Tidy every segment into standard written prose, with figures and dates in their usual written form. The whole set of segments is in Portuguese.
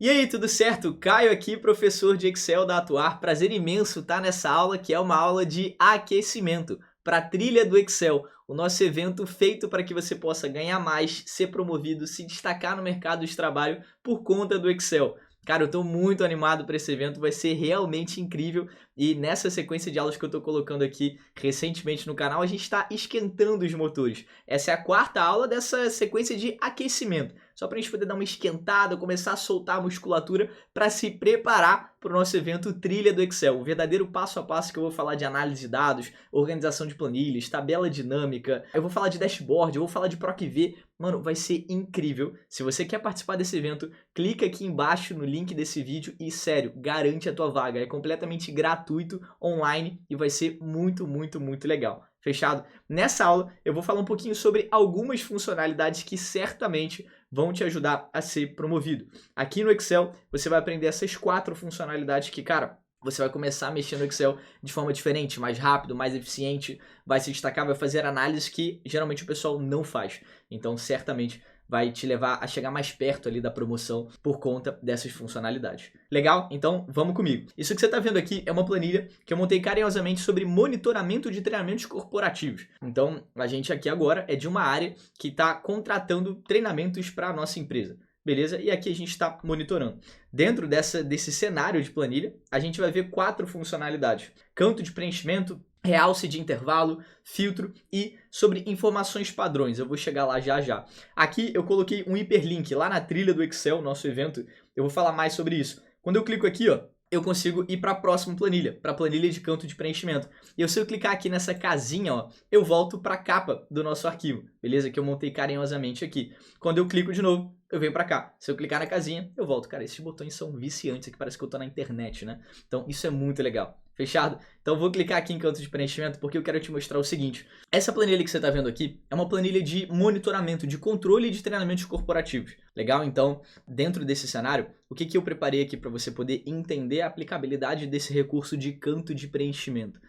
E aí, tudo certo? Caio aqui, professor de Excel da Atuar. Prazer imenso estar nessa aula, que é uma aula de aquecimento para a trilha do Excel, o nosso evento feito para que você possa ganhar mais, ser promovido, se destacar no mercado de trabalho por conta do Excel. Cara, eu estou muito animado para esse evento, vai ser realmente incrível e nessa sequência de aulas que eu estou colocando aqui recentemente no canal, a gente está esquentando os motores. Essa é a quarta aula dessa sequência de aquecimento, só para a gente poder dar uma esquentada, começar a soltar a musculatura para se preparar para o nosso evento Trilha do Excel, o verdadeiro passo a passo que eu vou falar de análise de dados, organização de planilhas, tabela dinâmica, eu vou falar de dashboard, eu vou falar de PROC-V. Mano, vai ser incrível. Se você quer participar desse evento, clica aqui embaixo no link desse vídeo e, sério, garante a tua vaga. É completamente gratuito, online e vai ser muito legal. Fechado? Nessa aula, eu vou falar um pouquinho sobre algumas funcionalidades que certamente vão te ajudar a ser promovido. Aqui no Excel, você vai aprender essas 4 funcionalidades que, cara, você vai começar a mexer no Excel de forma diferente, mais rápido, mais eficiente, vai se destacar, vai fazer análises que geralmente o pessoal não faz. Então, certamente vai te levar a chegar mais perto ali da promoção por conta dessas funcionalidades. Legal? Então, vamos comigo. Isso que você está vendo aqui é uma planilha que eu montei carinhosamente sobre monitoramento de treinamentos corporativos. Então, a gente aqui agora é de uma área que está contratando treinamentos para a nossa empresa. Beleza? E aqui a gente está monitorando. Dentro desse cenário de planilha, a gente vai ver 4 funcionalidades. Canto de preenchimento, realce de intervalo, filtro e sobre informações padrões. Eu vou chegar lá já. Aqui eu coloquei um hiperlink lá na trilha do Excel, nosso evento. Eu vou falar mais sobre isso. Quando eu clico aqui, ó, eu consigo ir para a próxima planilha, para a planilha de canto de preenchimento. E se eu clicar aqui nessa casinha, ó, eu volto para a capa do nosso arquivo, beleza? Que eu montei carinhosamente aqui. Quando eu clico de novo, eu venho para cá. Se eu clicar na casinha, eu volto. Cara, esses botões são viciantes, aqui parece que eu tô na internet, né? Então isso é muito legal. Fechado? Então eu vou clicar aqui em canto de preenchimento porque eu quero te mostrar o seguinte. Essa planilha que você está vendo aqui é uma planilha de monitoramento, de controle de treinamentos corporativos. Legal? Então, dentro desse cenário, o que eu preparei aqui para você poder entender a aplicabilidade desse recurso de canto de preenchimento?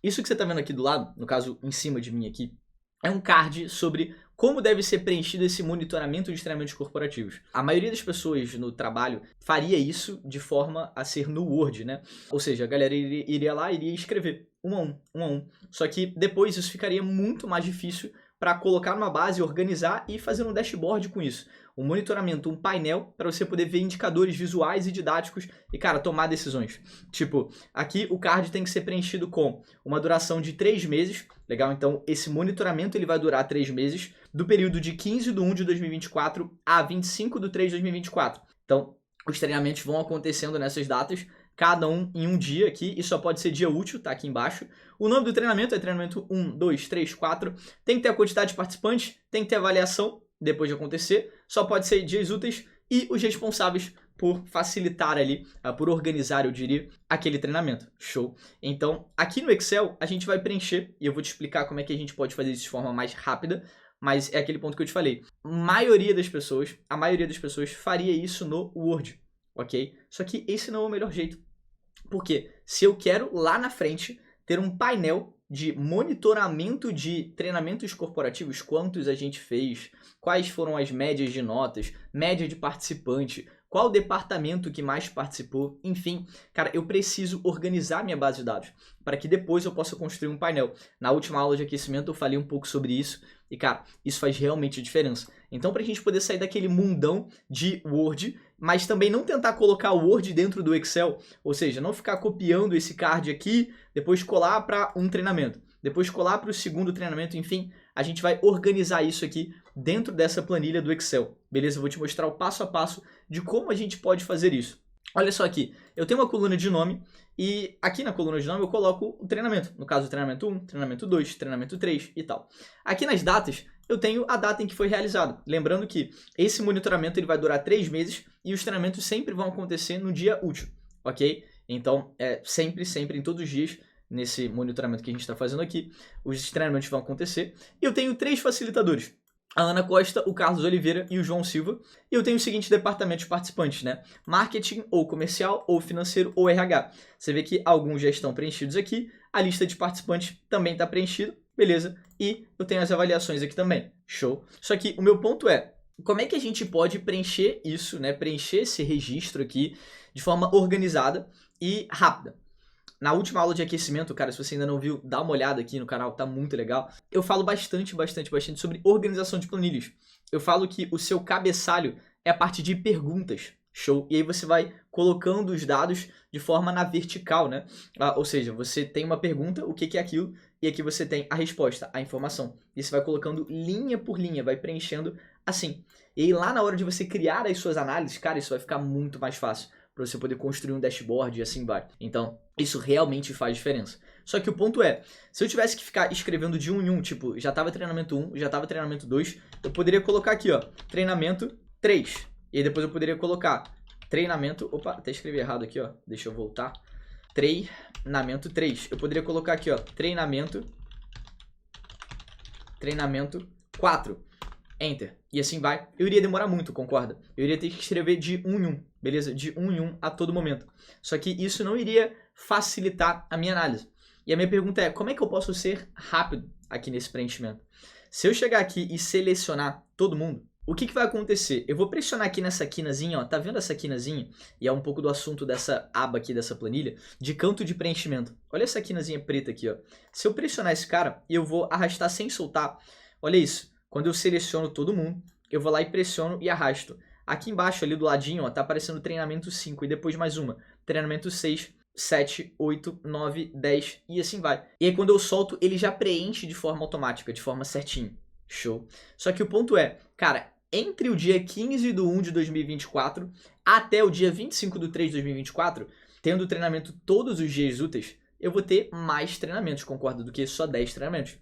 Isso que você está vendo aqui do lado, no caso em cima de mim aqui, é um card sobre como deve ser preenchido esse monitoramento de treinamentos corporativos. A maioria das pessoas no trabalho faria isso de forma a ser no Word, né? Ou seja, a galera iria lá e iria escrever um a um. Só que depois isso ficaria muito mais difícil para colocar numa base, organizar e fazer um dashboard com isso. Um monitoramento, um painel para você poder ver indicadores visuais e didáticos e, cara, tomar decisões. Tipo, aqui o card tem que ser preenchido com uma duração de 3 meses. Legal? Então, esse monitoramento ele vai durar 3 meses, do período de 15/1 de 2024 a 25/3 de 2024. Então, os treinamentos vão acontecendo nessas datas, cada um em um dia aqui, e só pode ser dia útil, tá aqui embaixo. O nome do treinamento é treinamento 1, 2, 3, 4. Tem que ter a quantidade de participantes, tem que ter avaliação depois de acontecer, só pode ser dias úteis e os responsáveis por facilitar ali, por organizar, eu diria, aquele treinamento. Show? Então, aqui no Excel, a gente vai preencher, e eu vou te explicar como é que a gente pode fazer isso de forma mais rápida, mas é aquele ponto que eu te falei. A maioria das pessoas faria isso no Word, ok? Só que esse não é o melhor jeito. Porque se eu quero lá na frente ter um painel de monitoramento de treinamentos corporativos, quantos a gente fez, quais foram as médias de notas, média de participante, qual departamento que mais participou, enfim, cara, eu preciso organizar minha base de dados para que depois eu possa construir um painel. Na última aula de aquecimento eu falei um pouco sobre isso e, cara, isso faz realmente diferença. Então, para a gente poder sair daquele mundão de Word, mas também não tentar colocar o Word dentro do Excel, ou seja, não ficar copiando esse card aqui, depois colar para um treinamento, depois colar para o segundo treinamento, enfim, a gente vai organizar isso aqui dentro dessa planilha do Excel, beleza? Eu vou te mostrar o passo a passo de como a gente pode fazer isso. Olha só aqui, eu tenho uma coluna de nome e aqui na coluna de nome eu coloco o treinamento, no caso o treinamento 1, treinamento 2, treinamento 3 e tal. Aqui nas datas, eu tenho a data em que foi realizado. Lembrando que esse monitoramento ele vai durar 3 meses e os treinamentos sempre vão acontecer no dia útil, ok? Então, sempre, em todos os dias, nesse monitoramento que a gente está fazendo aqui, os treinamentos vão acontecer. E eu tenho 3 facilitadores. A Ana Costa, o Carlos Oliveira e o João Silva. E eu tenho os seguintes departamentos participantes, né? Marketing, ou comercial, ou financeiro, ou RH. Você vê que alguns já estão preenchidos aqui. A lista de participantes também está preenchida. Beleza? E eu tenho as avaliações aqui também. Show? Só que o meu ponto é, Como é que a gente pode preencher isso, né? Preencher esse registro aqui de forma organizada e rápida. Na última aula de aquecimento, cara, se você ainda não viu, dá uma olhada aqui no canal, tá muito legal. Eu falo bastante sobre organização de planilhas. Eu falo que o seu cabeçalho é a parte de perguntas, show? E aí você vai colocando os dados de forma na vertical, né? Ou seja, você tem uma pergunta, o que é aquilo? E aqui você tem a resposta, a informação. E você vai colocando linha por linha, vai preenchendo assim. E aí lá na hora de você criar as suas análises, cara, isso vai ficar muito mais fácil para você poder construir um dashboard e assim vai. Então, isso realmente faz diferença. Só que o ponto é, se eu tivesse que ficar escrevendo de um em um, tipo, já tava treinamento 1, já tava treinamento 2, eu poderia colocar aqui, ó, treinamento 3. E aí depois eu poderia colocar treinamento, opa, até escrevi errado aqui, ó, deixa eu voltar. Treinamento 3. Eu poderia colocar aqui, ó, treinamento 4. Enter. E assim vai. Eu iria demorar muito, concorda? Eu iria ter que escrever de um em um, beleza? De um em um a todo momento. Só que isso não iria facilitar a minha análise. E a minha pergunta é, como é que eu posso ser rápido aqui nesse preenchimento? Se eu chegar aqui e selecionar todo mundo, o que vai acontecer? Eu vou pressionar aqui nessa quinazinha, ó, tá vendo essa quinazinha? E é um pouco do assunto dessa aba aqui, dessa planilha, de canto de preenchimento. Olha essa quinazinha preta aqui, ó. Se eu pressionar esse cara, eu vou arrastar sem soltar. Olha isso. Quando eu seleciono todo mundo, eu vou lá e pressiono e arrasto. Aqui embaixo, ali do ladinho, ó, tá aparecendo treinamento 5 e depois mais uma. Treinamento 6, 7, 8, 9, 10 e assim vai. E aí quando eu solto, ele já preenche de forma automática, de forma certinha. Show. Só que o ponto é, cara, entre o dia 15 de 1 de 2024 até o dia 25 de 3 de 2024, tendo treinamento todos os dias úteis, eu vou ter mais treinamentos, concorda, do que só 10 treinamentos.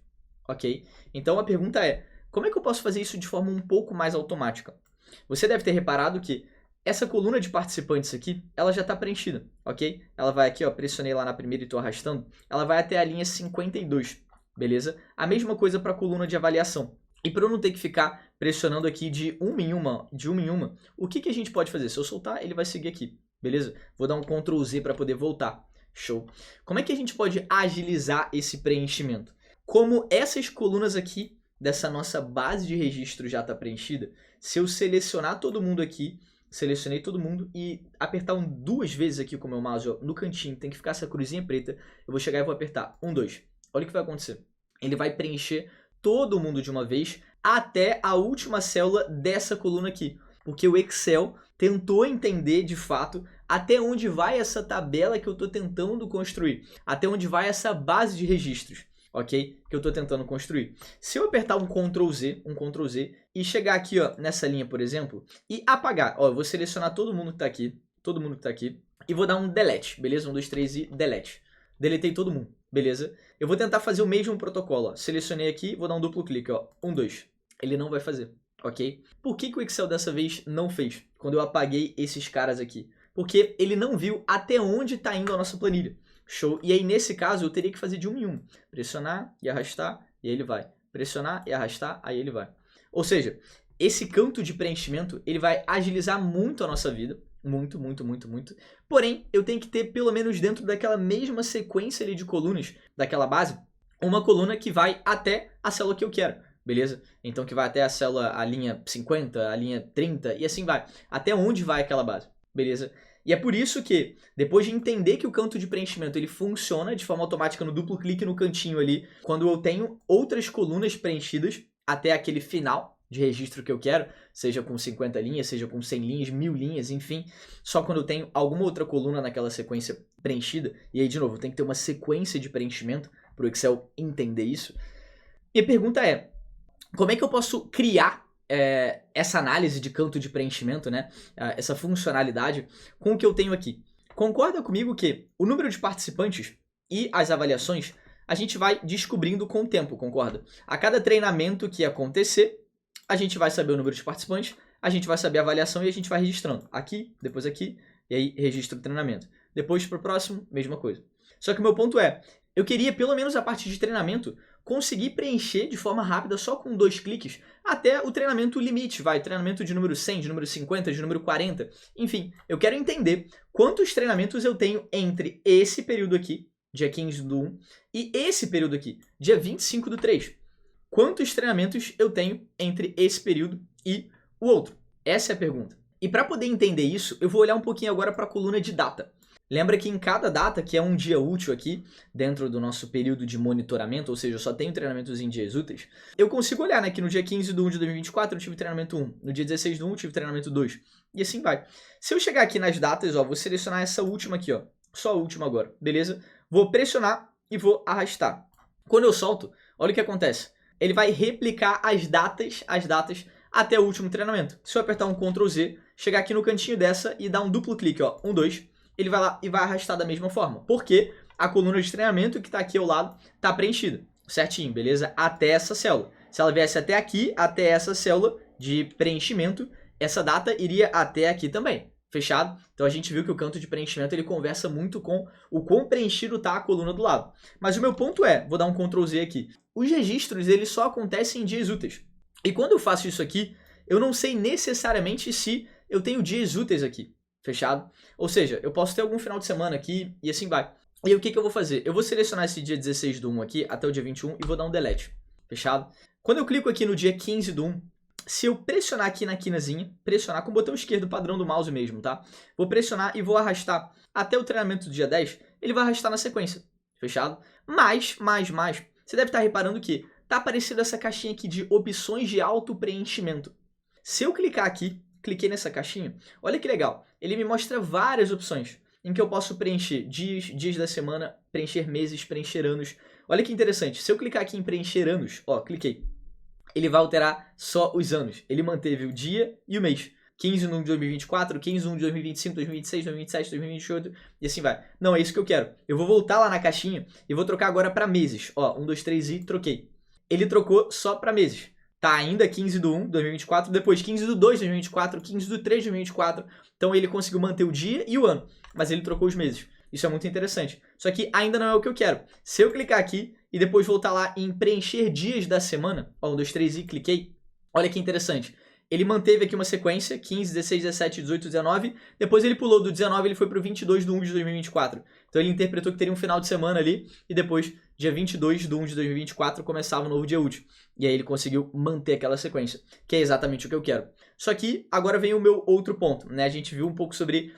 Ok? Então a pergunta é, como é que eu posso fazer isso de forma um pouco mais automática? Você deve ter reparado que essa coluna de participantes aqui, ela já está preenchida, ok? Ela vai aqui, ó, pressionei lá na primeira e estou arrastando, ela vai até a linha 52, beleza? A mesma coisa para a coluna de avaliação. E para eu não ter que ficar pressionando aqui de uma em uma, o que a gente pode fazer? Se eu soltar, ele vai seguir aqui, beleza? Vou dar um Ctrl Z para poder voltar. Show. Como é que a gente pode agilizar esse preenchimento? Como essas colunas aqui dessa nossa base de registro já está preenchida, se eu selecionar todo mundo aqui, selecionei todo mundo e apertar duas vezes aqui com o meu mouse, ó, no cantinho, tem que ficar essa cruzinha preta, eu vou chegar e vou apertar 1, 2. Olha o que vai acontecer. Ele vai preencher todo mundo de uma vez até a última célula dessa coluna aqui, porque o Excel tentou entender de fato até onde vai essa tabela que eu estou tentando construir, até onde vai essa base de registros. Ok? Que eu estou tentando construir. Se eu apertar um Ctrl Z e chegar aqui, ó, nessa linha, por exemplo, e apagar, ó, eu vou selecionar todo mundo que está aqui, e vou dar um delete, beleza? 1, 2, 3 e delete. Deletei todo mundo, beleza? Eu vou tentar fazer o mesmo protocolo, ó. Selecionei aqui, vou dar um duplo clique, ó, 1, 2. Ele não vai fazer, ok? Por que o Excel dessa vez não fez, quando eu apaguei esses caras aqui? Porque ele não viu até onde está indo a nossa planilha. Show. E aí, nesse caso, eu teria que fazer de um em um. Pressionar e arrastar, e aí ele vai. Pressionar e arrastar, aí ele vai. Ou seja, esse canto de preenchimento, ele vai agilizar muito a nossa vida. Muito, muito, muito, muito. Porém, eu tenho que ter, pelo menos dentro daquela mesma sequência ali de colunas, daquela base, uma coluna que vai até a célula que eu quero. Beleza? Então, que vai até a célula, a linha 50, a linha 30, e assim vai. Até onde vai aquela base. Beleza? E é por isso que, depois de entender que o canto de preenchimento ele funciona de forma automática no duplo clique no cantinho ali, quando eu tenho outras colunas preenchidas até aquele final de registro que eu quero, seja com 50 linhas, seja com 100 linhas, 1000 linhas, enfim, só quando eu tenho alguma outra coluna naquela sequência preenchida, e aí de novo, tem que ter uma sequência de preenchimento para o Excel entender isso. E a pergunta é, como é que eu posso criar essa análise de canto de preenchimento, né? Essa funcionalidade com o que eu tenho aqui? Concorda comigo que o número de participantes e as avaliações a gente vai descobrindo com o tempo, concorda? A cada treinamento que acontecer, a gente vai saber o número de participantes, a gente vai saber a avaliação e a gente vai registrando aqui, e aí registra o treinamento. Depois para o próximo, mesma coisa. Só que o meu ponto é, eu queria pelo menos a parte de treinamento conseguir preencher de forma rápida só com 2 cliques até o treinamento limite, treinamento de número 100, de número 50, de número 40, enfim, eu quero entender quantos treinamentos eu tenho entre esse período aqui, dia 15 do 1, e esse período aqui, dia 25 do 3. Quantos treinamentos eu tenho entre esse período e o outro? Essa é a pergunta. E para poder entender isso, eu vou olhar um pouquinho agora para a coluna de data. Lembra que em cada data, que é um dia útil aqui, dentro do nosso período de monitoramento, ou seja, eu só tenho treinamentos em dias úteis, eu consigo olhar, né, que no dia 15 de 1 de 2024 eu tive treinamento 1, no dia 16 de 1 eu tive treinamento 2, e assim vai. Se eu chegar aqui nas datas, ó, vou selecionar essa última aqui, ó, só a última agora, beleza? Vou pressionar e vou arrastar. Quando eu solto, olha o que acontece. Ele vai replicar as datas até o último treinamento. Se eu apertar um Ctrl Z, chegar aqui no cantinho dessa e dar um duplo clique, ó, 1, 2, ele vai lá e vai arrastar da mesma forma. Porque a coluna de treinamento que está aqui ao lado está preenchida, certinho, beleza? Até essa célula. Se ela viesse até aqui, até essa célula de preenchimento, essa data iria até aqui também. Fechado? Então a gente viu que o canto de preenchimento ele conversa muito com o quão preenchido está a coluna do lado. Mas o meu ponto é, vou dar um Ctrl Z aqui, os registros eles só acontecem em dias úteis. E quando eu faço isso aqui, eu não sei necessariamente se eu tenho dias úteis aqui. Fechado? Ou seja, eu posso ter algum final de semana aqui e assim vai. E aí o que eu vou fazer? Eu vou selecionar esse dia 16 do 1 aqui até o dia 21 e vou dar um delete. Fechado? Quando eu clico aqui no dia 15 do 1, se eu pressionar aqui na quinazinha, pressionar com o botão esquerdo padrão do mouse mesmo, tá? Vou pressionar e vou arrastar até o treinamento do dia 10, ele vai arrastar na sequência. Fechado? Mas, você deve estar reparando que tá aparecendo essa caixinha aqui de opções de auto-preenchimento. Se eu clicar aqui, cliquei nessa caixinha, olha que legal, ele me mostra várias opções em que eu posso preencher dias da semana, preencher meses, preencher anos. Olha que interessante, se eu clicar aqui em preencher anos, ó, cliquei, ele vai alterar só os anos, ele manteve o dia e o mês. 15 de 1 de 2024, 15 de 1 de 2025, 2026, 2027, 2028 e assim vai. Não, é isso que eu quero. Eu vou voltar lá na caixinha e vou trocar agora para meses. Ó, 1, 2, 3 e troquei. Ele trocou só para meses. Tá ainda 15 do 1 de 2024, depois 15 do 2 de 2024, 15 do 3 de 2024. Então ele conseguiu manter o dia e o ano, mas ele trocou os meses. Isso é muito interessante. Só que ainda não é o que eu quero. Se eu clicar aqui e depois voltar lá em preencher dias da semana, ó, 1, 2, 3 e cliquei, olha que interessante. Ele manteve aqui uma sequência, 15, 16, 17, 18, 19. Depois ele pulou do 19, ele foi para o 22 de 1 de 2024. Então ele interpretou que teria um final de semana ali. E depois, dia 22 de 1 de 2024, começava um novo dia útil. E aí ele conseguiu manter aquela sequência, que é exatamente o que eu quero. Só que agora vem o meu outro ponto, né? A gente viu um pouco sobre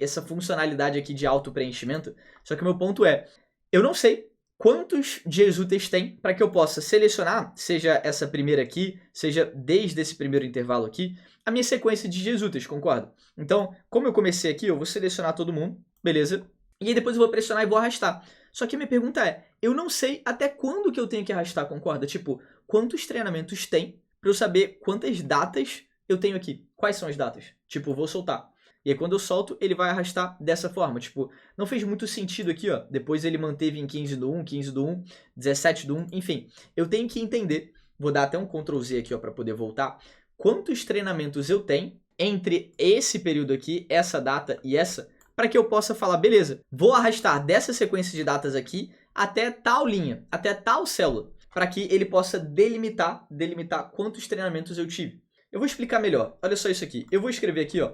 essa funcionalidade aqui de auto-preenchimento. Só que o meu ponto é, eu não sei quantos dias úteis tem para que eu possa selecionar, seja essa primeira aqui, seja desde esse primeiro intervalo aqui, a minha sequência de dias úteis, concorda? Então, como eu comecei aqui, eu vou selecionar todo mundo, beleza? E aí depois eu vou pressionar e vou arrastar. Só que a minha pergunta é, eu não sei até quando que eu tenho que arrastar, concorda? Tipo, quantos treinamentos tem para eu saber quantas datas eu tenho aqui? Quais são as datas? Tipo, eu vou soltar. E aí quando eu solto, ele vai arrastar dessa forma. Tipo, não fez muito sentido aqui, ó. Depois ele manteve em 15 do 1, 15 do 1, 17 do 1, enfim. Eu tenho que entender, vou dar até um Ctrl Z aqui, ó, para poder voltar, quantos treinamentos eu tenho entre esse período aqui, essa data e essa, para que eu possa falar, beleza, vou arrastar dessa sequência de datas aqui até tal linha, até tal célula, para que ele possa delimitar quantos treinamentos eu tive. Eu vou explicar melhor. Olha só isso aqui. Eu vou escrever aqui, ó,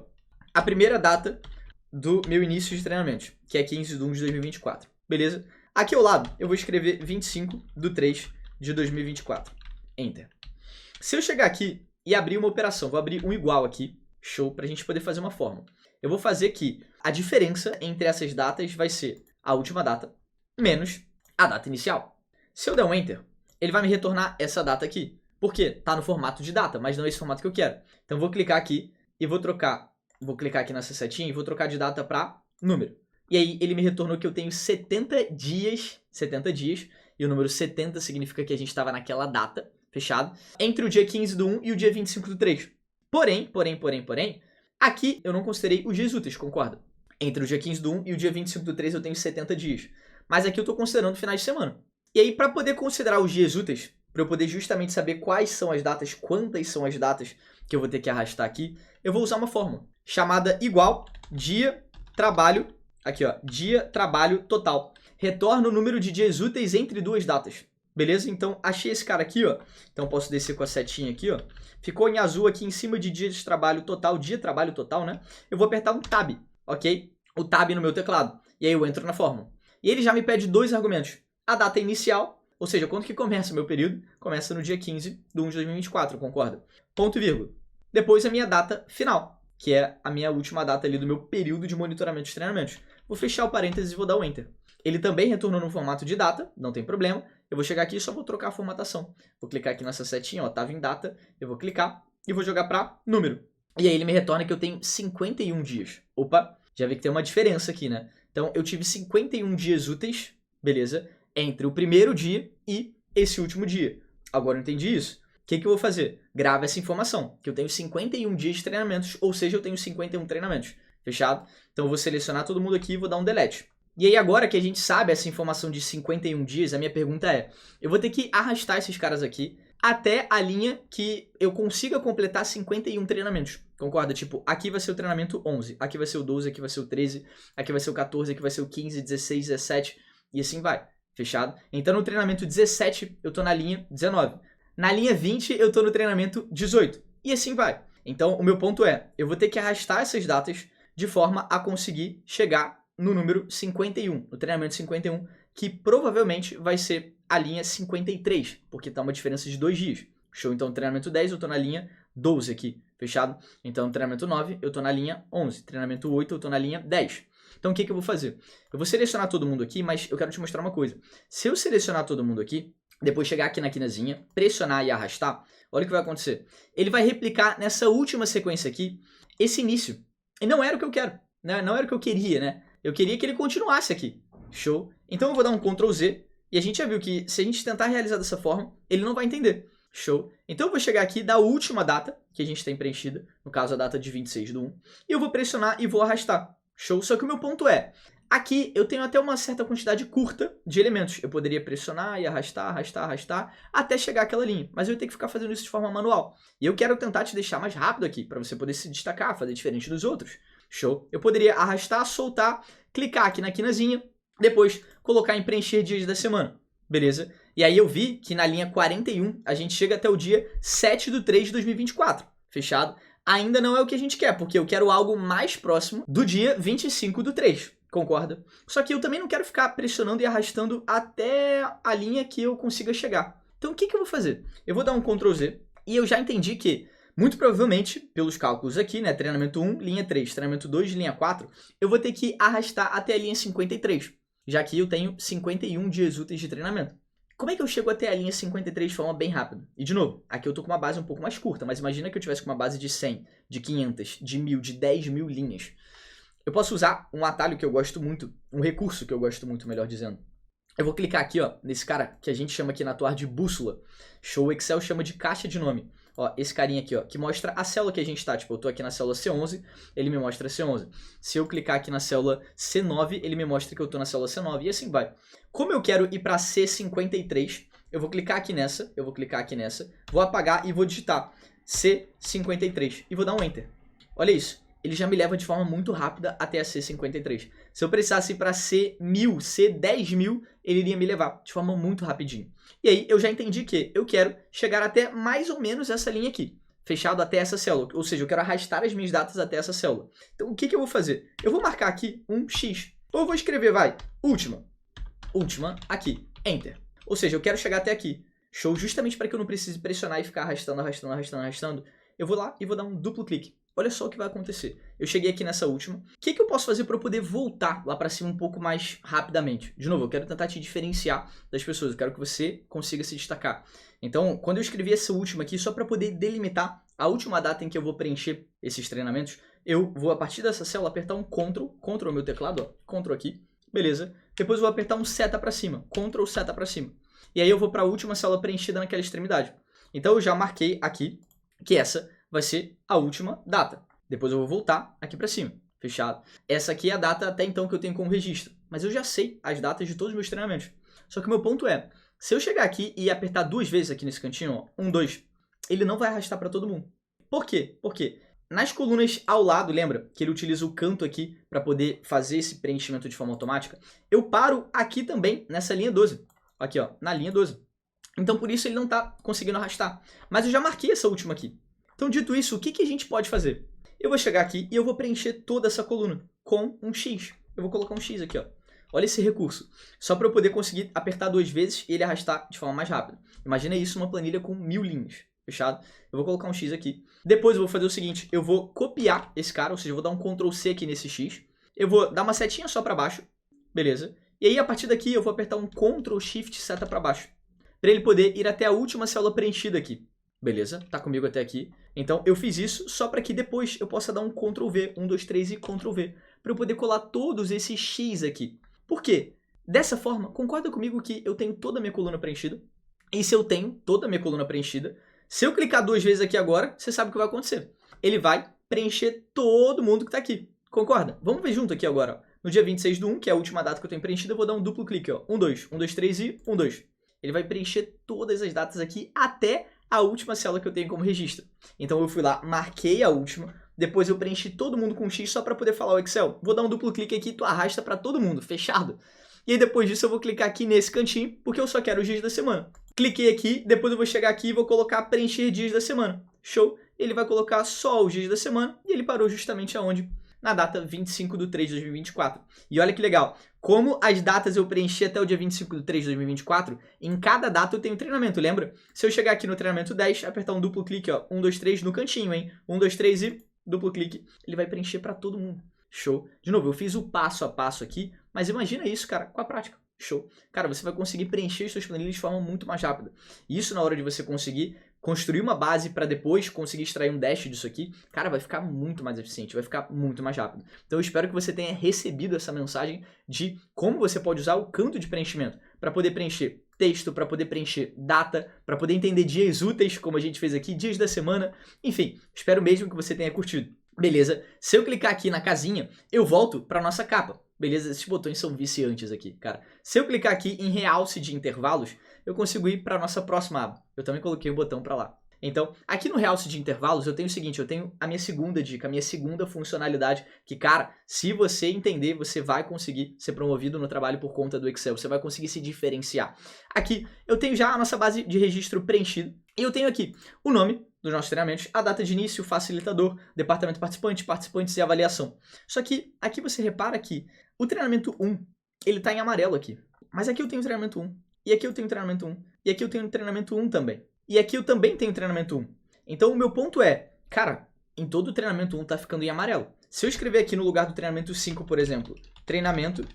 a primeira data do meu início de treinamento, que é 15 de 1 de 2024. Beleza? Aqui ao lado, eu vou escrever 25 de 3 de 2024. Enter. Se eu chegar aqui e abrir uma operação, vou abrir um igual aqui, show, para a gente poder fazer uma fórmula. Eu vou fazer que a diferença entre essas datas vai ser a última data menos a data inicial. Se eu der um Enter, ele vai me retornar essa data aqui. Por quê? Tá no formato de data, mas não é esse formato que eu quero. Então eu vou clicar aqui e vou trocar. Vou clicar aqui nessa setinha e vou trocar de data para número. E aí ele me retornou que eu tenho 70 dias, e o número 70 significa que a gente estava naquela data, fechado, entre o dia 15 do 1 e o dia 25 do 3. Porém, aqui eu não considerei os dias úteis, concorda? Entre o dia 15 do 1 e o dia 25 do 3 eu tenho 70 dias. Mas aqui eu estou considerando finais de semana. E aí, para poder considerar os dias úteis, para eu poder justamente saber quais são as datas, quantas são as datas que eu vou ter que arrastar aqui, eu vou usar uma fórmula chamada igual dia trabalho, aqui ó, dia trabalho total. Retorna o número de dias úteis entre duas datas. Beleza? Então, achei esse cara aqui, ó. Então, posso descer com a setinha aqui, ó. Ficou em azul aqui em cima de dia de trabalho total, dia trabalho total, né? Eu vou apertar um Tab, ok? O Tab no meu teclado. E aí eu entro na fórmula. E ele já me pede dois argumentos. A data inicial, ou seja, quando que começa o meu período? Começa no dia 15 de 1 de 2024, concorda? Ponto e vírgula. Depois a minha data final, que é a minha última data ali do meu período de monitoramento de treinamentos. Vou fechar o parênteses e vou dar o Enter. Ele também retornou no formato de data, não tem problema. Eu vou chegar aqui e só vou trocar a formatação. Vou clicar aqui nessa setinha, ó, tava em data, eu vou clicar e vou jogar para número. E aí ele me retorna que eu tenho 51 dias. Opa, já vi que tem uma diferença aqui, né? Então eu tive 51 dias úteis, beleza, entre o primeiro dia e esse último dia. Agora eu entendi isso. O que eu vou fazer? Grava essa informação, que eu tenho 51 dias de treinamentos, ou seja, eu tenho 51 treinamentos. Fechado? Então eu vou selecionar todo mundo aqui e vou dar um delete. E aí agora que a gente sabe essa informação de 51 dias, a minha pergunta é, eu vou ter que arrastar esses caras aqui até a linha que eu consiga completar 51 treinamentos. Concorda? Tipo, aqui vai ser o treinamento 11, aqui vai ser o 12, aqui vai ser o 13, aqui vai ser o 14, aqui vai ser o 15, 16, 17 e assim vai. Fechado? Então no treinamento 17 eu tô na linha 19. Na linha 20 eu tô no treinamento 18 e assim vai. Então o meu ponto é, eu vou ter que arrastar essas datas de forma a conseguir chegar no número 51, no treinamento 51, que provavelmente vai ser a linha 53, porque tá uma diferença de 2 dias. Show? Então, no treinamento 10 eu tô na linha 12 aqui, fechado? Então, no treinamento 9 eu tô na linha 11, treinamento 8 eu tô na linha 10. Então, o que eu vou fazer? Eu vou selecionar todo mundo aqui, mas eu quero te mostrar uma coisa. Se eu selecionar todo mundo aqui, depois chegar aqui na quinazinha, pressionar e arrastar, olha o que vai acontecer. Ele vai replicar nessa última sequência aqui, esse início. E não era o que eu quero, né? Não era o que eu queria, né? Eu queria que ele continuasse aqui. Show? Então eu vou dar um Ctrl Z e a gente já viu que se a gente tentar realizar dessa forma, ele não vai entender. Show? Então eu vou chegar aqui da última data que a gente tem preenchida, no caso a data de 26/1, e eu vou pressionar e vou arrastar. Show? Só que o meu ponto é, aqui eu tenho até uma certa quantidade curta de elementos. Eu poderia pressionar e arrastar, arrastar, arrastar, até chegar àquela linha. Mas eu tenho que ficar fazendo isso de forma manual. E eu quero tentar te deixar mais rápido aqui, para você poder se destacar, fazer diferente dos outros. Show? Eu poderia arrastar, soltar, clicar aqui na quinazinha, depois colocar em preencher dias da semana. Beleza? E aí eu vi que na linha 41 a gente chega até o dia 7/3 de 2024. Fechado? Ainda não é o que a gente quer, porque eu quero algo mais próximo do dia 25/3. Concorda? Só que eu também não quero ficar pressionando e arrastando até a linha que eu consiga chegar. Então o que eu vou fazer? Eu vou dar um Ctrl Z e eu já entendi que, muito provavelmente, pelos cálculos aqui, né, treinamento 1, linha 3, treinamento 2, linha 4, eu vou ter que arrastar até a linha 53, já que eu tenho 51 dias úteis de treinamento. Como é que eu chego até a linha 53 de forma bem rápida? E de novo, aqui eu tô com uma base um pouco mais curta, mas imagina que eu tivesse com uma base de 100, de 500, de 1000, de 10.000 linhas. Eu posso usar um atalho que eu gosto muito, um recurso que eu gosto muito, melhor dizendo. Eu vou clicar aqui, ó, nesse cara que a gente chama aqui na Atuar de bússola. Show, o Excel chama de caixa de nome. Ó, esse carinha aqui, ó, que mostra a célula que a gente tá. Tipo, eu tô aqui na célula C11, ele me mostra C11. Se eu clicar aqui na célula C9, ele me mostra que eu tô na célula C9 e assim vai. Como eu quero ir para C53, eu vou clicar aqui nessa, vou apagar e vou digitar C53 e vou dar um Enter. Olha isso. Ele já me leva de forma muito rápida até a C53. Se eu precisasse ir para C1000, C10.000, ele iria me levar de forma muito rapidinho. E aí eu já entendi que eu quero chegar até mais ou menos essa linha aqui, fechado até essa célula. Ou seja, eu quero arrastar as minhas datas até essa célula. Então o que eu vou fazer? Eu vou marcar aqui um X. Ou eu vou escrever, última aqui, Enter. Ou seja, eu quero chegar até aqui. Show, justamente para que eu não precise pressionar e ficar arrastando. Eu vou lá e vou dar um duplo clique. Olha só o que vai acontecer. Eu cheguei aqui nessa última. O que eu posso fazer para eu poder voltar lá para cima um pouco mais rapidamente? De novo, eu quero tentar te diferenciar das pessoas. Eu quero que você consiga se destacar. Então, quando eu escrevi essa última aqui, só para poder delimitar a última data em que eu vou preencher esses treinamentos, eu vou, a partir dessa célula, apertar um Ctrl no meu teclado, ó, Ctrl aqui, beleza? Depois eu vou apertar um seta para cima, Ctrl seta para cima. E aí eu vou para a última célula preenchida naquela extremidade. Então eu já marquei aqui que essa vai ser a última data. Depois eu vou voltar aqui para cima, fechado? Essa aqui é a data até então que eu tenho como registro. Mas eu já sei as datas de todos os meus treinamentos. Só que o meu ponto é, se eu chegar aqui e apertar 2 vezes aqui nesse cantinho, ó, 1, 2, ele não vai arrastar para todo mundo. Por quê? Porque nas colunas ao lado, lembra que ele utiliza o canto aqui para poder fazer esse preenchimento de forma automática? Eu paro aqui também nessa linha 12. Aqui, ó, na linha 12. Então, por isso ele não está conseguindo arrastar. Mas eu já marquei essa última aqui. Então, dito isso, o que a gente pode fazer? Eu vou chegar aqui e eu vou preencher toda essa coluna com um X. Eu vou colocar um X aqui, ó. Olha esse recurso. Só para eu poder conseguir apertar 2 vezes e ele arrastar de forma mais rápida. Imagina isso numa planilha com 1000 linhas. fechado? Eu vou colocar um X aqui. Depois eu vou fazer o seguinte, eu vou copiar esse cara, ou seja, eu vou dar um Ctrl C aqui nesse X. Eu vou dar uma setinha só para baixo, beleza? E aí, a partir daqui, eu vou apertar um Ctrl Shift seta para baixo, para ele poder ir até a última célula preenchida aqui. Beleza? Tá comigo até aqui. Então, eu fiz isso só para que depois eu possa dar um Ctrl V, 1, 2, 3 e Ctrl V, para eu poder colar todos esses X aqui. Por quê? Dessa forma, concorda comigo que eu tenho toda a minha coluna preenchida? E se eu tenho toda a minha coluna preenchida, se eu clicar 2 vezes aqui agora, você sabe o que vai acontecer. Ele vai preencher todo mundo que está aqui. Concorda? Vamos ver junto aqui agora. Ó. No dia 26/1, que é a última data que eu tenho preenchida, eu vou dar um duplo clique. Ó. 1, 2, 1, 2, 3 e 1, 2. Ele vai preencher todas as datas aqui até a última célula que eu tenho como registro. Então eu fui lá, marquei a última, depois eu preenchi todo mundo com X só para poder falar o Excel. Vou dar um duplo clique aqui e tu arrasta para todo mundo, fechado? E aí depois disso eu vou clicar aqui nesse cantinho, porque eu só quero os dias da semana. Cliquei aqui, depois eu vou chegar aqui e vou colocar preencher dias da semana. Show? Ele vai colocar só os dias da semana e ele parou justamente aonde? Na data 25/3/2024. E olha que legal, como as datas eu preenchi até o dia 25/3/2024, em cada data eu tenho treinamento, lembra? Se eu chegar aqui no treinamento 10, apertar um duplo clique, ó, 1, 2, 3 no cantinho, hein? 1, 2, 3 e duplo clique, ele vai preencher para todo mundo. Show? De novo, eu fiz o passo a passo aqui, mas imagina isso, cara, com a prática. Show? Cara, você vai conseguir preencher os seus planilhas de forma muito mais rápida. E isso na hora de você conseguir construir uma base para depois conseguir extrair um dash disso aqui, cara, vai ficar muito mais eficiente, vai ficar muito mais rápido. Então eu espero que você tenha recebido essa mensagem de como você pode usar o canto de preenchimento para poder preencher texto, para poder preencher data, para poder entender dias úteis, como a gente fez aqui, dias da semana. Enfim, espero mesmo que você tenha curtido. Beleza? Se eu clicar aqui na casinha, eu volto para nossa capa. Beleza? Esses botões são viciantes aqui, cara. Se eu clicar aqui em realce de intervalos, eu consigo ir para a nossa próxima aba. Eu também coloquei o botão para lá. Então, aqui no realce de intervalos, eu tenho o seguinte, eu tenho a minha segunda dica, a minha segunda funcionalidade, que, cara, se você entender, você vai conseguir ser promovido no trabalho por conta do Excel, você vai conseguir se diferenciar. Aqui, eu tenho já a nossa base de registro preenchida, e eu tenho aqui o nome dos nossos treinamentos, a data de início, facilitador, departamento participante, participantes e avaliação. Só que aqui você repara que o treinamento 1, ele está em amarelo aqui. Mas aqui eu tenho o treinamento 1, e aqui eu tenho o treinamento 1, e aqui eu tenho o treinamento 1 também. E aqui eu também tenho treinamento 1. Então o meu ponto é, cara, em todo o treinamento 1 tá ficando em amarelo. Se eu escrever aqui no lugar do treinamento 5, por exemplo, treinamento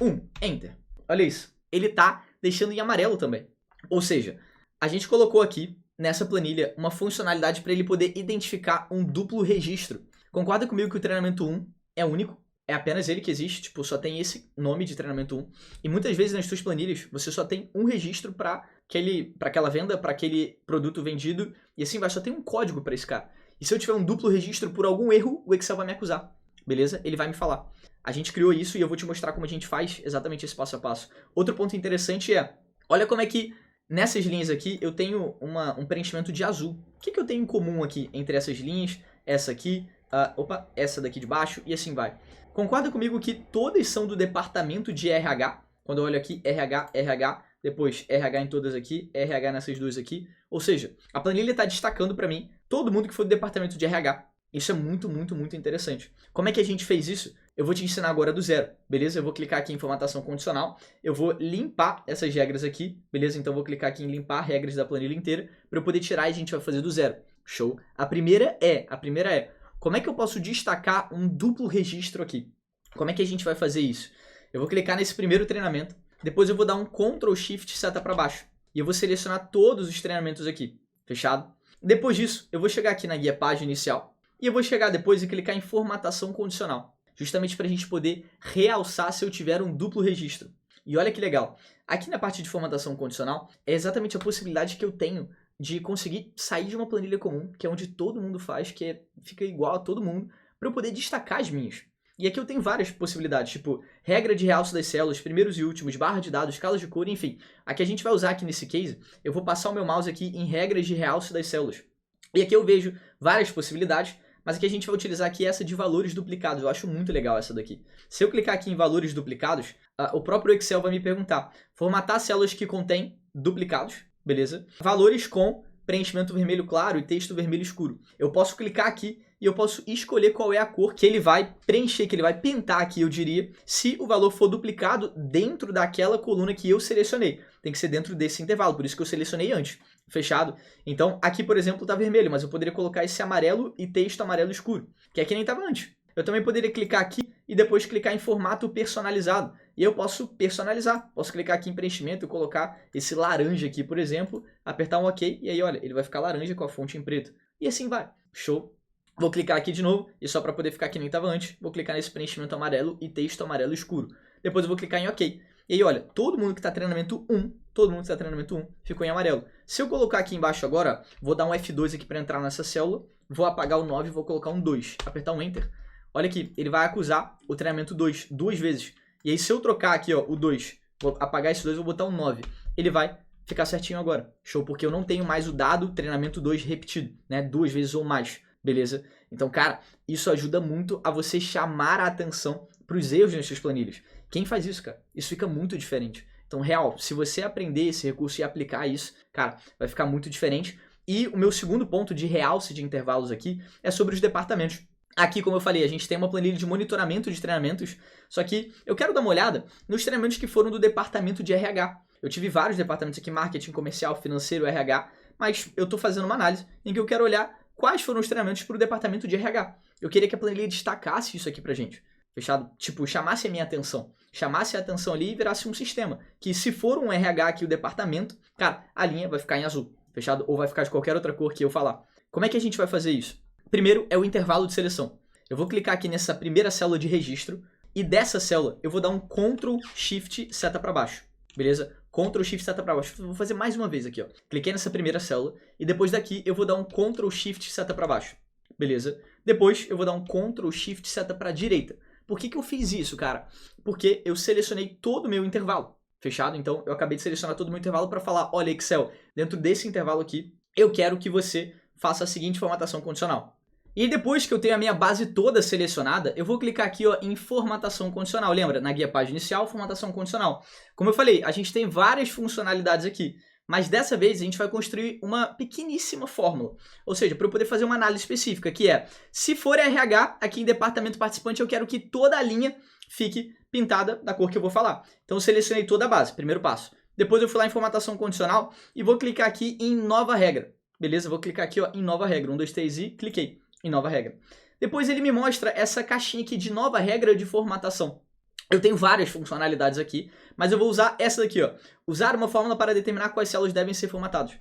1, enter. Olha isso, ele tá deixando em amarelo também. Ou seja, a gente colocou aqui nessa planilha uma funcionalidade para ele poder identificar um duplo registro. Concorda comigo que o treinamento 1 é único? É apenas ele que existe, tipo, só tem esse nome de treinamento 1. E muitas vezes nas suas planilhas, você só tem um registro para aquela venda, para aquele produto vendido, e assim vai, só tem um código para esse cara. E se eu tiver um duplo registro por algum erro, o Excel vai me acusar, beleza? Ele vai me falar. A gente criou isso e eu vou te mostrar como a gente faz exatamente esse passo a passo. Outro ponto interessante é, olha como é que nessas linhas aqui eu tenho um preenchimento de azul. O que eu tenho em comum aqui entre essas linhas, essa aqui, essa daqui de baixo e assim vai. Concorda comigo que todas são do departamento de RH? Quando eu olho aqui, RH, depois RH em todas aqui, RH nessas duas aqui. Ou seja, a planilha está destacando para mim todo mundo que foi do departamento de RH. Isso é muito, muito, muito interessante. Como é que a gente fez isso? Eu vou te ensinar agora do zero, beleza? Eu vou clicar aqui em formatação condicional, eu vou limpar essas regras aqui, beleza? Então eu vou clicar aqui em limpar regras da planilha inteira para eu poder tirar e a gente vai fazer do zero. Show? A primeira é, como é que eu posso destacar um duplo registro aqui? Como é que a gente vai fazer isso? Eu vou clicar nesse primeiro treinamento, depois eu vou dar um Ctrl Shift seta para baixo e eu vou selecionar todos os treinamentos aqui, fechado? Depois disso, eu vou chegar aqui na guia página inicial e eu vou chegar depois e clicar em formatação condicional, justamente para a gente poder realçar se eu tiver um duplo registro. E olha que legal, aqui na parte de formatação condicional é exatamente a possibilidade que eu tenho de conseguir sair de uma planilha comum, que é onde todo mundo faz, fica igual a todo mundo, para eu poder destacar as minhas. E aqui eu tenho várias possibilidades, tipo regra de realce das células, primeiros e últimos, barra de dados, escalas de cor, enfim. Aqui a gente vai usar aqui nesse case, eu vou passar o meu mouse aqui em regras de realce das células. E aqui eu vejo várias possibilidades, mas aqui a gente vai utilizar aqui essa de valores duplicados. Eu acho muito legal essa daqui. Se eu clicar aqui em valores duplicados, o próprio Excel vai me perguntar, formatar células que contêm duplicados, beleza? Valores com preenchimento vermelho claro e texto vermelho escuro. Eu posso clicar aqui e eu posso escolher qual é a cor que ele vai preencher, que ele vai pintar aqui, eu diria, se o valor for duplicado dentro daquela coluna que eu selecionei. Tem que ser dentro desse intervalo, por isso que eu selecionei antes. Fechado? Então, aqui, por exemplo, tá vermelho, mas eu poderia colocar esse amarelo e texto amarelo escuro, que é que nem tava antes. Eu também poderia clicar aqui e depois clicar em formato personalizado. E eu posso personalizar. Posso clicar aqui em preenchimento e colocar esse laranja aqui, por exemplo, apertar um OK, e aí, olha, ele vai ficar laranja com a fonte em preto. E assim vai. Show? Vou clicar aqui de novo, e só para poder ficar que nem estava antes, vou clicar nesse preenchimento amarelo e texto amarelo escuro. Depois eu vou clicar em OK. E aí, olha, todo mundo que está treinamento 1, ficou em amarelo. Se eu colocar aqui embaixo agora, vou dar um F2 aqui para entrar nessa célula, vou apagar o 9 e vou colocar um 2. Apertar um Enter. Olha aqui, ele vai acusar o treinamento 2 duas vezes. E aí, se eu trocar aqui, ó, o 2, vou apagar esse 2 e vou botar um 9, ele vai ficar certinho agora. Show, porque eu não tenho mais o dado treinamento 2 repetido, né? Duas vezes ou mais, beleza? Então, cara, isso ajuda muito a você chamar a atenção para os erros nas suas planilhas. Quem faz isso, cara? Isso fica muito diferente. Então, real, se você aprender esse recurso e aplicar isso, cara, vai ficar muito diferente. E o meu segundo ponto de realce de intervalos aqui é sobre os departamentos. Aqui, como eu falei, a gente tem uma planilha de monitoramento de treinamentos, só que eu quero dar uma olhada nos treinamentos que foram do departamento de RH. Eu tive vários departamentos aqui, marketing, comercial, financeiro, RH, mas eu estou fazendo uma análise em que eu quero olhar quais foram os treinamentos para o departamento de RH. Eu queria que a planilha destacasse isso aqui pra gente, fechado? Tipo, chamasse a minha atenção. Chamasse a atenção ali e virasse um sistema, que se for um RH aqui, o departamento, cara, a linha vai ficar em azul, fechado? Ou vai ficar de qualquer outra cor que eu falar. Como é que a gente vai fazer isso? Primeiro é o intervalo de seleção. Eu vou clicar aqui nessa primeira célula de registro e dessa célula eu vou dar um Ctrl Shift seta para baixo, beleza? Ctrl Shift seta para baixo. Vou fazer mais uma vez aqui, ó. Cliquei nessa primeira célula e depois daqui eu vou dar um Ctrl Shift seta para baixo, beleza? Depois eu vou dar um Ctrl Shift seta para direita. Por que eu fiz isso, cara? Porque eu selecionei todo o meu intervalo, fechado? Então eu acabei de selecionar todo o meu intervalo para falar, olha Excel, dentro desse intervalo aqui eu quero que você faça a seguinte formatação condicional. E depois que eu tenho a minha base toda selecionada, eu vou clicar aqui, ó, em formatação condicional. Lembra? Na guia página inicial, formatação condicional. Como eu falei, a gente tem várias funcionalidades aqui, mas dessa vez a gente vai construir uma pequeníssima fórmula. Ou seja, para eu poder fazer uma análise específica, que é, se for RH, aqui em departamento participante, eu quero que toda a linha fique pintada da cor que eu vou falar. Então eu selecionei toda a base, primeiro passo. Depois eu fui lá em formatação condicional e vou clicar aqui em nova regra. Beleza? Vou clicar aqui, ó, em nova regra. 1, 2, 3 e cliquei em nova regra. Depois ele me mostra essa caixinha aqui de nova regra de formatação. Eu tenho várias funcionalidades aqui, mas eu vou usar essa daqui, ó. Usar uma fórmula para determinar quais células devem ser formatadas.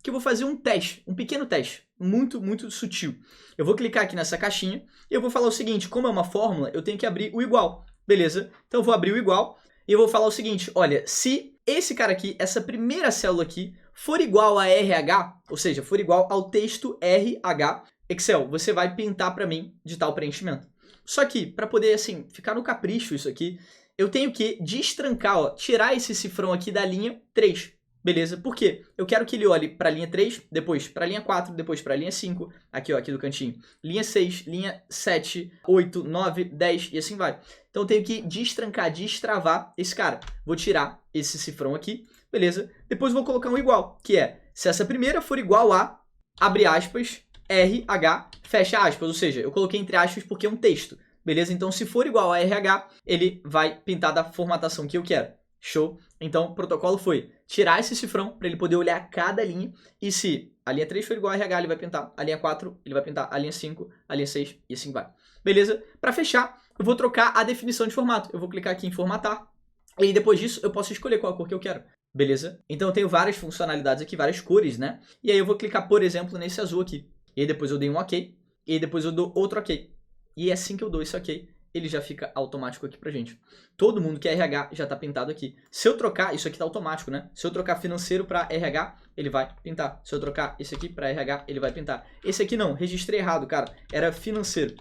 Que eu vou fazer um teste, um pequeno teste, muito sutil. Eu vou clicar aqui nessa caixinha e eu vou falar o seguinte, como é uma fórmula, eu tenho que abrir o igual, beleza? Então eu vou abrir o igual e eu vou falar o seguinte, olha, se esse cara aqui, essa primeira célula aqui, for igual a RH, ou seja, for igual ao texto RH, Excel, você vai pintar para mim de tal preenchimento. Só que, para poder, assim, ficar no capricho isso aqui, eu tenho que destrancar, ó, tirar esse cifrão aqui da linha 3, beleza? Por quê? Eu quero que ele olhe para a linha 3, depois para a linha 4, depois para a linha 5, aqui, ó, aqui do cantinho, linha 6, linha 7, 8, 9, 10 e assim vai. Então eu tenho que destrancar, destravar esse cara. Vou tirar esse cifrão aqui, beleza? Depois vou colocar um igual, que é, se essa primeira for igual a, abre aspas, RH, fecha aspas, ou seja, eu coloquei entre aspas porque é um texto, beleza? Então, se for igual a RH, ele vai pintar da formatação que eu quero. Show? Então, o protocolo foi tirar esse cifrão para ele poder olhar cada linha e se a linha 3 for igual a RH, ele vai pintar. A linha 4, ele vai pintar. A linha 5, a linha 6 e assim vai. Beleza? Para fechar, eu vou trocar a definição de formato. Eu vou clicar aqui em formatar e depois disso eu posso escolher qual a cor que eu quero. Beleza? Então, eu tenho várias funcionalidades aqui, várias cores, né? E aí eu vou clicar, por exemplo, nesse azul aqui. E aí depois eu dei um OK, e aí depois eu dou outro OK. E assim que eu dou esse OK, ele já fica automático aqui pra gente. Todo mundo que é RH já tá pintado aqui. Se eu trocar, isso aqui tá automático, né? Se eu trocar financeiro para RH, ele vai pintar. Se eu trocar esse aqui para RH, ele vai pintar. Esse aqui não, registrei errado, cara. Era financeiro.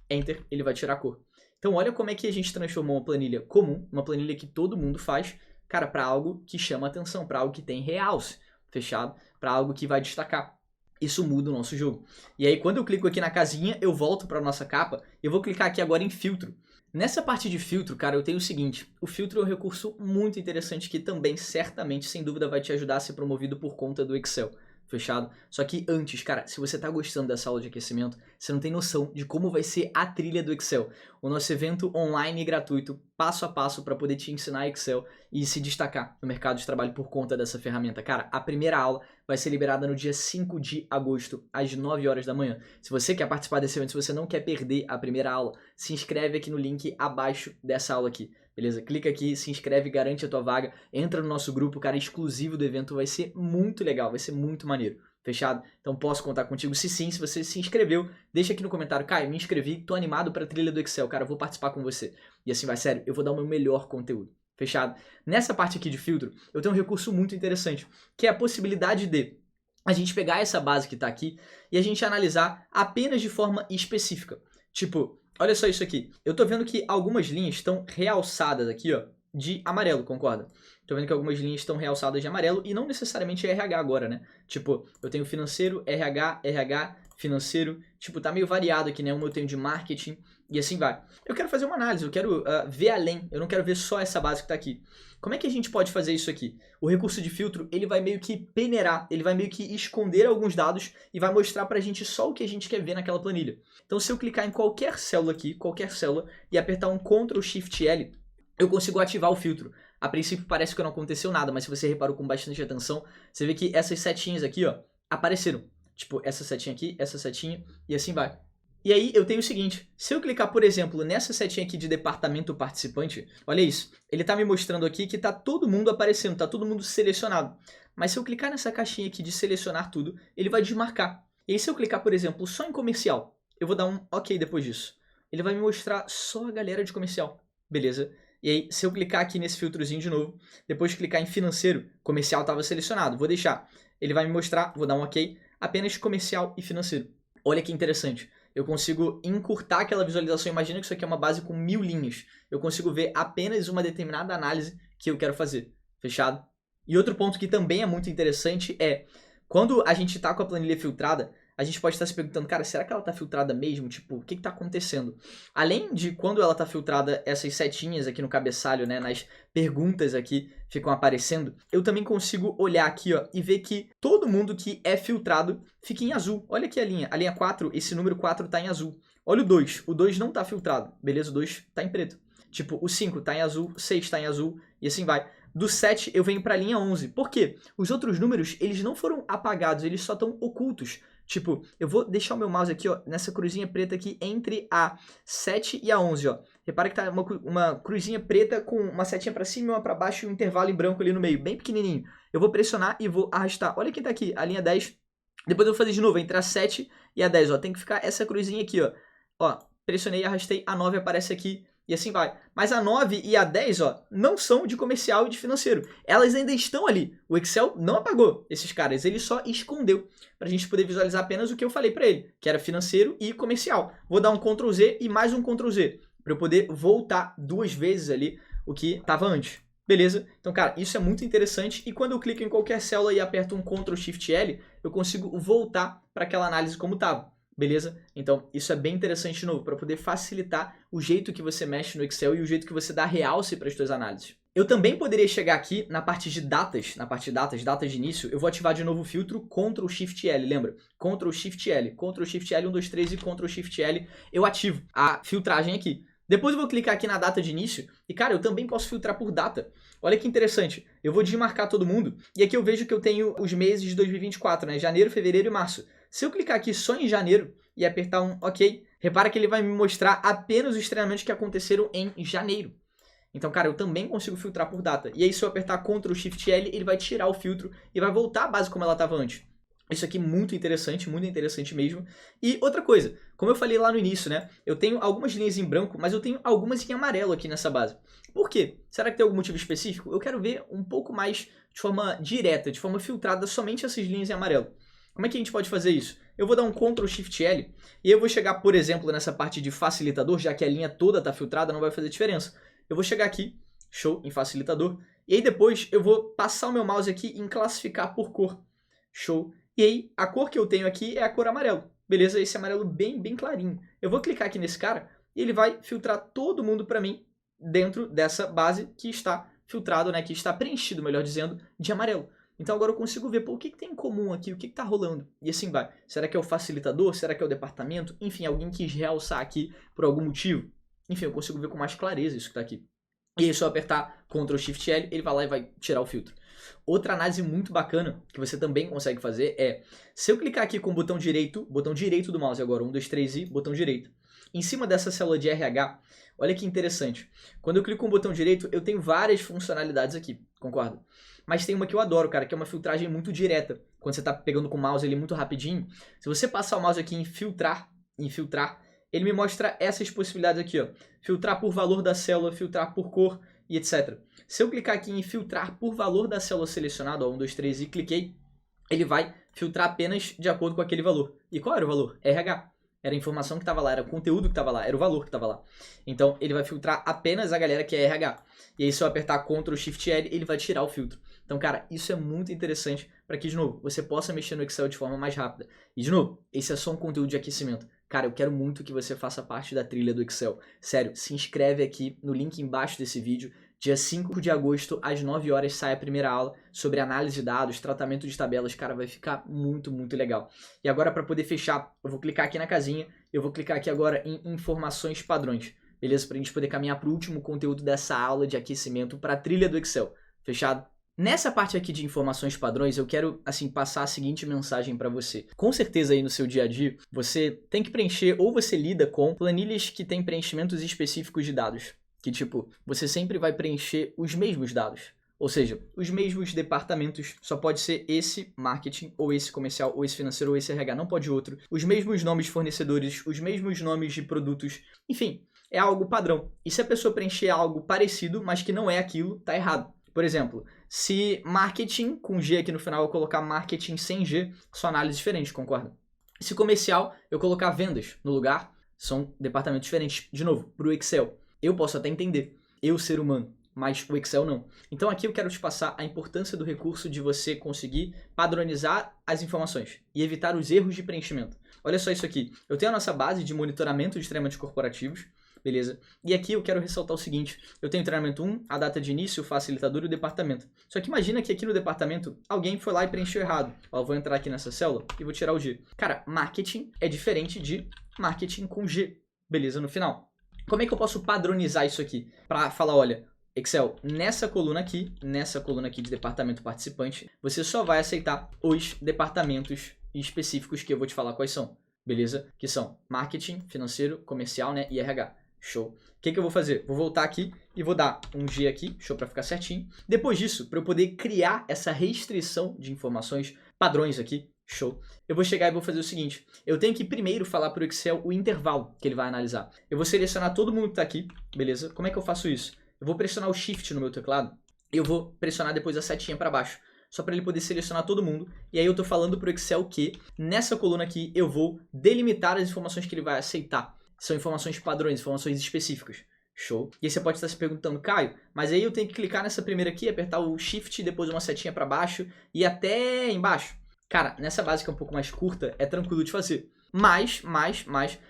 Enter, ele vai tirar a cor. Então olha como é que a gente transformou uma planilha comum, uma planilha que todo mundo faz, cara, para algo que chama atenção, para algo que tem realce, fechado? Para algo que vai destacar. Isso muda o nosso jogo. E aí, quando eu clico aqui na casinha, eu volto para a nossa capa. Eu vou clicar aqui agora em filtro. Nessa parte de filtro, cara, eu tenho o seguinte. O filtro é um recurso muito interessante que também, certamente, sem dúvida, vai te ajudar a ser promovido por conta do Excel. fechado? Só que antes, cara, se você tá gostando dessa aula de aquecimento, você não tem noção de como vai ser a trilha do Excel. O nosso evento online e gratuito, passo a passo, para poder te ensinar Excel e se destacar no mercado de trabalho por conta dessa ferramenta. Cara, a primeira aula vai ser liberada no dia 5 de agosto, às 9 horas da manhã. Se você quer participar desse evento, se você não quer perder a primeira aula, se inscreve aqui no link abaixo dessa aula aqui. Beleza? Clica aqui, se inscreve, garante a tua vaga, entra no nosso grupo, cara, exclusivo do evento, vai ser muito legal, vai ser muito maneiro, fechado? Então posso contar contigo? Se sim, se você se inscreveu, deixa aqui no comentário, Caio, me inscrevi, tô animado pra trilha do Excel, cara, vou participar com você. E assim vai, sério, eu vou dar o meu melhor conteúdo, fechado? Nessa parte aqui de filtro, eu tenho um recurso muito interessante, que é a possibilidade de a gente pegar essa base que tá aqui e a gente analisar apenas de forma específica. Tipo, olha só isso aqui. Eu tô vendo que algumas linhas estão realçadas aqui, ó, de amarelo, concorda? Tô vendo que algumas linhas estão realçadas de amarelo e não necessariamente é RH agora, né? Tipo, eu tenho financeiro, RH, financeiro. Tipo, tá meio variado aqui, né? Uma eu tenho de marketing e assim vai. Eu quero fazer uma análise, eu quero ver além. Eu não quero ver só essa base que tá aqui. Como é que a gente pode fazer isso aqui? O recurso de filtro, ele vai meio que peneirar, ele vai meio que esconder alguns dados e vai mostrar pra gente só o que a gente quer ver naquela planilha. Então, se eu clicar em qualquer célula aqui, qualquer célula, e apertar um Ctrl Shift L, eu consigo ativar o filtro. A princípio parece que não aconteceu nada, mas se você reparou com bastante atenção, você vê que essas setinhas aqui, ó, apareceram. Tipo, essa setinha aqui, essa setinha, e assim vai. E aí eu tenho o seguinte, se eu clicar, por exemplo, nessa setinha aqui de departamento participante, olha isso, ele tá me mostrando aqui que tá todo mundo aparecendo, tá todo mundo selecionado. Mas se eu clicar nessa caixinha aqui de selecionar tudo, ele vai desmarcar. E aí se eu clicar, por exemplo, só em comercial, eu vou dar um OK depois disso. Ele vai me mostrar só a galera de comercial, beleza? E aí, se eu clicar aqui nesse filtrozinho de novo, depois de clicar em financeiro, comercial estava selecionado, vou deixar. Ele vai me mostrar, vou dar um OK, apenas comercial e financeiro. Olha que interessante. Eu consigo encurtar aquela visualização. Imagina que isso aqui é uma base com 1000 linhas. Eu consigo ver apenas uma determinada análise que eu quero fazer. Fechado? E outro ponto que também é muito interessante é, quando a gente está com a planilha filtrada, a gente pode estar se perguntando, cara, será que ela está filtrada mesmo? Tipo, o que está acontecendo? Além de quando ela está filtrada, essas setinhas aqui no cabeçalho, né, nas perguntas aqui ficam aparecendo, eu também consigo olhar aqui, ó, e ver que todo mundo que é filtrado fica em azul. Olha aqui a linha 4, esse número 4 está em azul. Olha o 2 não está filtrado, beleza? O 2 está em preto. Tipo, o 5 está em azul, o 6 está em azul, e assim vai. Do 7 eu venho para a linha 11. Por quê? Os outros números, eles não foram apagados, eles só estão ocultos. Tipo, eu vou deixar o meu mouse aqui, ó, nessa cruzinha preta aqui entre a 7 e a 11, ó. Repara que tá uma cruzinha preta com uma setinha para cima e uma para baixo e um intervalo em branco ali no meio, bem pequenininho. Eu vou pressionar e vou arrastar. Olha quem tá aqui, a linha 10. Depois eu vou fazer de novo, entre a 7 e a 10, ó. Tem que ficar essa cruzinha aqui, ó. Ó, pressionei, arrastei, a 9 aparece aqui. E assim vai. Mas a 9 e a 10, ó, não são de comercial e de financeiro. Elas ainda estão ali. O Excel não apagou esses caras, ele só escondeu. Pra gente poder visualizar apenas o que eu falei pra ele, que era financeiro e comercial. Vou dar um Ctrl Z e mais um Ctrl Z, pra eu poder voltar 2 vezes ali o que estava antes. Beleza? Então, cara, isso é muito interessante. E quando eu clico em qualquer célula e aperto um Ctrl Shift L, eu consigo voltar para aquela análise como estava. Beleza? Então, isso é bem interessante de novo, para poder facilitar o jeito que você mexe no Excel e o jeito que você dá realce para as suas análises. Eu também poderia chegar aqui na parte de datas, datas de início, eu vou ativar de novo o filtro Ctrl Shift L, lembra? Ctrl Shift L, Ctrl Shift L, 1, 2, 3 e Ctrl Shift L, eu ativo a filtragem aqui. Depois eu vou clicar aqui na data de início e, cara, eu também posso filtrar por data. Olha que interessante, eu vou desmarcar todo mundo e aqui eu vejo que eu tenho os meses de 2024, né? Janeiro, fevereiro e março. Se eu clicar aqui só em janeiro e apertar um OK, repara que ele vai me mostrar apenas os treinamentos que aconteceram em janeiro. Então, cara, eu também consigo filtrar por data. E aí, se eu apertar Ctrl Shift L, ele vai tirar o filtro e vai voltar a base como ela estava antes. Isso aqui é muito interessante mesmo. E outra coisa, como eu falei lá no início, né? Eu tenho algumas linhas em branco, mas eu tenho algumas em amarelo aqui nessa base. Por quê? Será que tem algum motivo específico? Eu quero ver um pouco mais de forma direta, de forma filtrada, somente essas linhas em amarelo. Como é que a gente pode fazer isso? Eu vou dar um Ctrl Shift L e eu vou chegar, por exemplo, nessa parte de facilitador, já que a linha toda está filtrada, não vai fazer diferença. Eu vou chegar aqui, show, em facilitador, e aí depois eu vou passar o meu mouse aqui em classificar por cor, show. E aí a cor que eu tenho aqui é a cor amarelo, beleza? Esse amarelo bem clarinho. Eu vou clicar aqui nesse cara e ele vai filtrar todo mundo para mim dentro dessa base que está filtrado, né? Que está preenchido, melhor dizendo, de amarelo. Então agora eu consigo ver, pô, o que tem em comum aqui, o que tá rolando? E assim vai. Será que é o facilitador? Será que é o departamento? Enfim, alguém quis realçar aqui por algum motivo. Enfim, eu consigo ver com mais clareza isso que tá aqui. E aí, se eu apertar Ctrl Shift L, ele vai lá e vai tirar o filtro. Outra análise muito bacana que você também consegue fazer é, se eu clicar aqui com o botão direito do mouse agora, 1, 2, 3 e botão direito, em cima dessa célula de RH, olha que interessante. Quando eu clico com o botão direito, eu tenho várias funcionalidades aqui, concorda? Mas tem uma que eu adoro, cara, que é uma filtragem muito direta. Quando você tá pegando com o mouse ele muito rapidinho, se você passar o mouse aqui em filtrar, ele me mostra essas possibilidades aqui, ó. Filtrar por valor da célula, filtrar por cor e etc. Se eu clicar aqui em filtrar por valor da célula selecionada, ó, 1, 2, 3 e cliquei, ele vai filtrar apenas de acordo com aquele valor. E qual era o valor? RH. Era a informação que estava lá, era o conteúdo que estava lá, era o valor que estava lá. Então ele vai filtrar apenas a galera que é RH. E aí se eu apertar Ctrl Shift L, ele vai tirar o filtro. Então, cara, isso é muito interessante para que, de novo, você possa mexer no Excel de forma mais rápida. E, de novo, esse é só um conteúdo de aquecimento. Cara, eu quero muito que você faça parte da trilha do Excel. Sério, se inscreve aqui no link embaixo desse vídeo. Dia 5 de agosto, às 9 horas, sai a primeira aula sobre análise de dados, tratamento de tabelas. Cara, vai ficar muito, muito legal. E agora, para poder fechar, eu vou clicar aqui na casinha. Eu vou clicar aqui agora em informações padrões. Beleza? Para a gente poder caminhar para o último conteúdo dessa aula de aquecimento para a trilha do Excel. Fechado? Nessa parte aqui de informações padrões, eu quero, assim, passar a seguinte mensagem para você. Com certeza aí no seu dia a dia, você tem que preencher ou você lida com planilhas que têm preenchimentos específicos de dados. Que, tipo, você sempre vai preencher os mesmos dados. Ou seja, os mesmos departamentos, só pode ser esse marketing, ou esse comercial, ou esse financeiro, ou esse RH, não pode outro. Os mesmos nomes de fornecedores, os mesmos nomes de produtos, enfim, é algo padrão. E se a pessoa preencher algo parecido, mas que não é aquilo, tá errado. Por exemplo, se marketing, com G aqui no final, eu colocar marketing sem G, são análises diferentes, concorda? Se comercial, eu colocar vendas no lugar, são departamentos diferentes. De novo, para o Excel, eu posso até entender, eu ser humano, mas o Excel não. Então aqui eu quero te passar a importância do recurso de você conseguir padronizar as informações e evitar os erros de preenchimento. Olha só isso aqui, eu tenho a nossa base de monitoramento de treinamentos corporativos, beleza? E aqui eu quero ressaltar o seguinte, eu tenho treinamento 1, a data de início, o facilitador e o departamento. Só que imagina que aqui no departamento, alguém foi lá e preencheu errado. Ó, eu vou entrar aqui nessa célula e vou tirar o G. Cara, marketing é diferente de marketing com G, beleza? No final. Como é que eu posso padronizar isso aqui? Para falar, olha, Excel, nessa coluna aqui de departamento participante, você só vai aceitar os departamentos específicos que eu vou te falar quais são, beleza? Que são marketing, financeiro, comercial, né, e RH. Show. O que eu vou fazer? Vou voltar aqui e vou dar um G aqui, show, para ficar certinho. Depois disso, para eu poder criar essa restrição de informações padrões aqui, show, eu vou chegar e vou fazer o seguinte. Eu tenho que primeiro falar para o Excel o intervalo que ele vai analisar. Eu vou selecionar todo mundo que está aqui, beleza? Como é que eu faço isso? Eu vou pressionar o Shift no meu teclado e eu vou pressionar depois a setinha para baixo, só para ele poder selecionar todo mundo. E aí eu estou falando para o Excel que nessa coluna aqui eu vou delimitar as informações que ele vai aceitar. São informações padrões, informações específicas. Show. E aí você pode estar se perguntando, Caio, mas aí eu tenho que clicar nessa primeira aqui, apertar o Shift, depois uma setinha para baixo e até embaixo. Cara, nessa base que é um pouco mais curta, é tranquilo de fazer. Mas,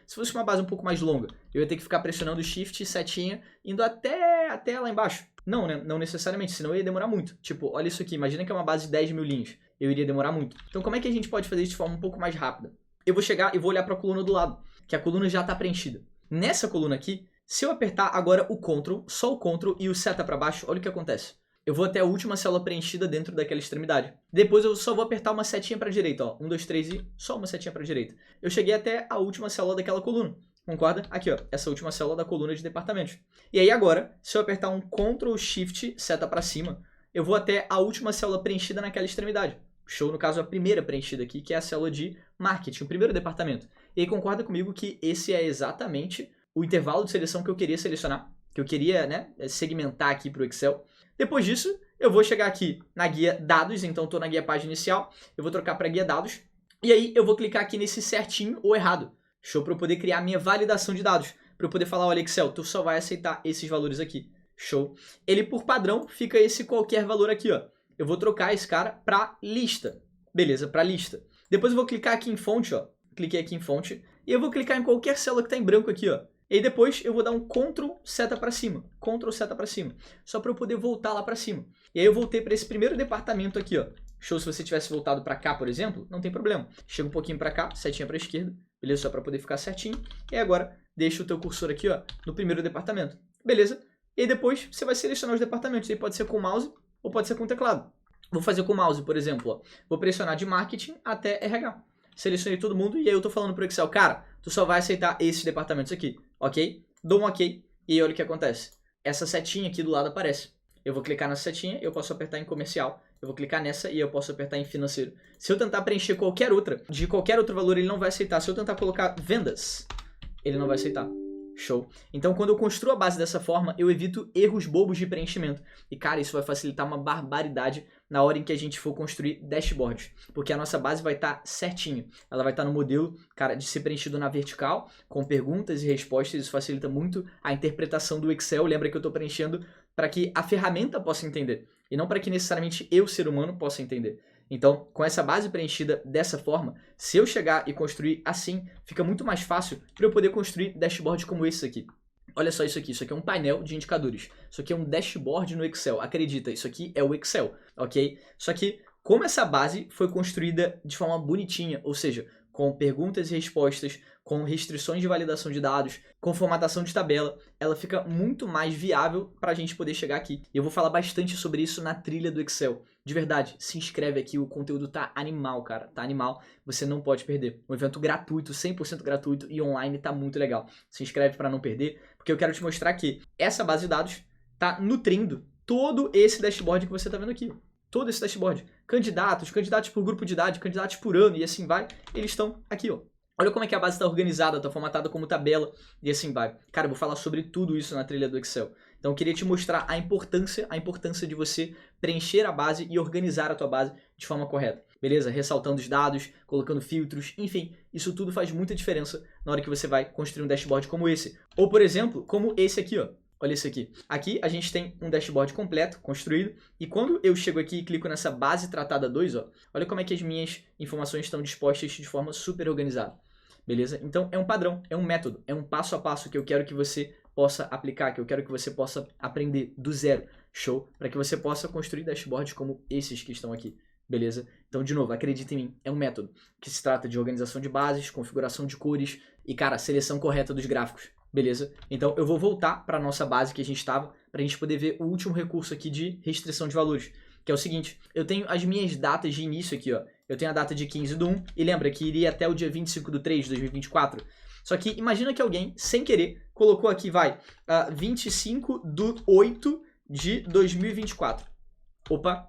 se fosse uma base um pouco mais longa, eu ia ter que ficar pressionando o Shift e setinha, indo até lá embaixo. Não, né? Não necessariamente, senão eu ia demorar muito. Tipo, olha isso aqui, imagina que é uma base de 10 mil linhas. Eu iria demorar muito. Então como é que a gente pode fazer isso de forma um pouco mais rápida? Eu vou chegar e vou olhar para a coluna do lado, que a coluna já está preenchida. Nessa coluna aqui, se eu apertar agora o Ctrl, só o Ctrl e o seta para baixo, olha o que acontece. Eu vou até a última célula preenchida dentro daquela extremidade. Depois eu só vou apertar uma setinha para a direita, ó. 1, 2, 3 e só uma setinha para a direita. Eu cheguei até a última célula daquela coluna. Concorda? Aqui, ó, essa última célula da coluna de departamentos. E aí agora, se eu apertar um Ctrl Shift, seta para cima, eu vou até a última célula preenchida naquela extremidade. Show, no caso, a primeira preenchida aqui, que é a célula de marketing, o primeiro departamento. E aí concorda comigo que esse é exatamente o intervalo de seleção que eu queria selecionar, que eu queria, né, segmentar aqui para o Excel. Depois disso, eu vou chegar aqui na guia dados, então estou na guia página inicial, eu vou trocar para guia dados, e aí eu vou clicar aqui nesse certinho ou errado. Show, para eu poder criar a minha validação de dados, para eu poder falar, olha Excel, tu só vai aceitar esses valores aqui. Show. Ele por padrão fica esse qualquer valor aqui, ó. Eu vou trocar esse cara para lista. Beleza, para lista. Depois eu vou clicar aqui em fonte, ó. Cliquei aqui em fonte. E eu vou clicar em qualquer célula que está em branco aqui, ó. E depois eu vou dar um Ctrl seta para cima. Ctrl seta para cima. Só para eu poder voltar lá para cima. E aí eu voltei para esse primeiro departamento aqui, ó. Show, se você tivesse voltado para cá, por exemplo, não tem problema. Chega um pouquinho para cá, setinha para a esquerda, beleza? Só para poder ficar certinho. E agora, deixa o teu cursor aqui, ó, no primeiro departamento, beleza? E aí depois, você vai selecionar os departamentos. Aí pode ser com o mouse ou pode ser com o teclado. Vou fazer com o mouse, por exemplo, ó. Vou pressionar de marketing até RH. Selecionei todo mundo e aí eu tô falando pro Excel, cara, tu só vai aceitar esses departamentos aqui, ok? Dou um ok e olha o que acontece. Essa setinha aqui do lado aparece. Eu vou clicar nessa setinha, eu posso apertar em comercial. Eu vou clicar nessa e eu posso apertar em financeiro. Se eu tentar preencher qualquer outra, de qualquer outro valor, ele não vai aceitar. Se eu tentar colocar vendas, ele não vai aceitar. Show. Então, quando eu construo a base dessa forma, eu evito erros bobos de preenchimento. E, cara, isso vai facilitar uma barbaridade na hora em que a gente for construir dashboards. Porque a nossa base vai estar certinha. Ela vai estar no modelo, cara, de ser preenchido na vertical, com perguntas e respostas. Isso facilita muito a interpretação do Excel. Lembra que eu estou preenchendo para que a ferramenta possa entender. E não para que necessariamente eu, ser humano, possa entender. Então, com essa base preenchida dessa forma, se eu chegar e construir assim, fica muito mais fácil para eu poder construir dashboards como esse aqui. Olha só isso aqui é um painel de indicadores. Isso aqui é um dashboard no Excel. Acredita, isso aqui é o Excel, ok? Só que, como essa base foi construída de forma bonitinha, ou seja, com perguntas e respostas, com restrições de validação de dados, com formatação de tabela, ela fica muito mais viável para a gente poder chegar aqui. E eu vou falar bastante sobre isso na trilha do Excel. De verdade, se inscreve aqui, o conteúdo tá animal, cara, tá animal, você não pode perder. Um evento gratuito, 100% gratuito e online, tá muito legal. Se inscreve para não perder, porque eu quero te mostrar que essa base de dados tá nutrindo todo esse dashboard que você tá vendo aqui. Todo esse dashboard. Candidatos por grupo de idade, candidatos por ano e assim vai, eles estão aqui, ó. Olha como é que a base está organizada, está formatada como tabela e assim vai. Cara, eu vou falar sobre tudo isso na trilha do Excel. Então eu queria te mostrar a importância de você preencher a base e organizar a tua base de forma correta. Beleza? Ressaltando os dados, colocando filtros, enfim, isso tudo faz muita diferença na hora que você vai construir um dashboard como esse. Ou, por exemplo, como esse aqui, ó. Olha isso aqui. Aqui a gente tem um dashboard completo, construído, e quando eu chego aqui e clico nessa base tratada 2, ó, olha como é que as minhas informações estão dispostas de forma super organizada. Beleza? Então é um padrão, é um método, é um passo a passo que eu quero que você possa aplicar, que eu quero que você possa aprender do zero. Show? Para que você possa construir dashboards como esses que estão aqui. Beleza? Então, de novo, acredita em mim, é um método que se trata de organização de bases, configuração de cores e, cara, seleção correta dos gráficos. Beleza? Então eu vou voltar para a nossa base que a gente estava, para a gente poder ver o último recurso aqui de restrição de valores, que é o seguinte, eu tenho as minhas datas de início aqui, ó. Eu tenho a data de 15/1 e lembra que iria até o dia 25/3 de 2024. Só que imagina que alguém, sem querer, colocou aqui, 25/8 de 2024. Opa,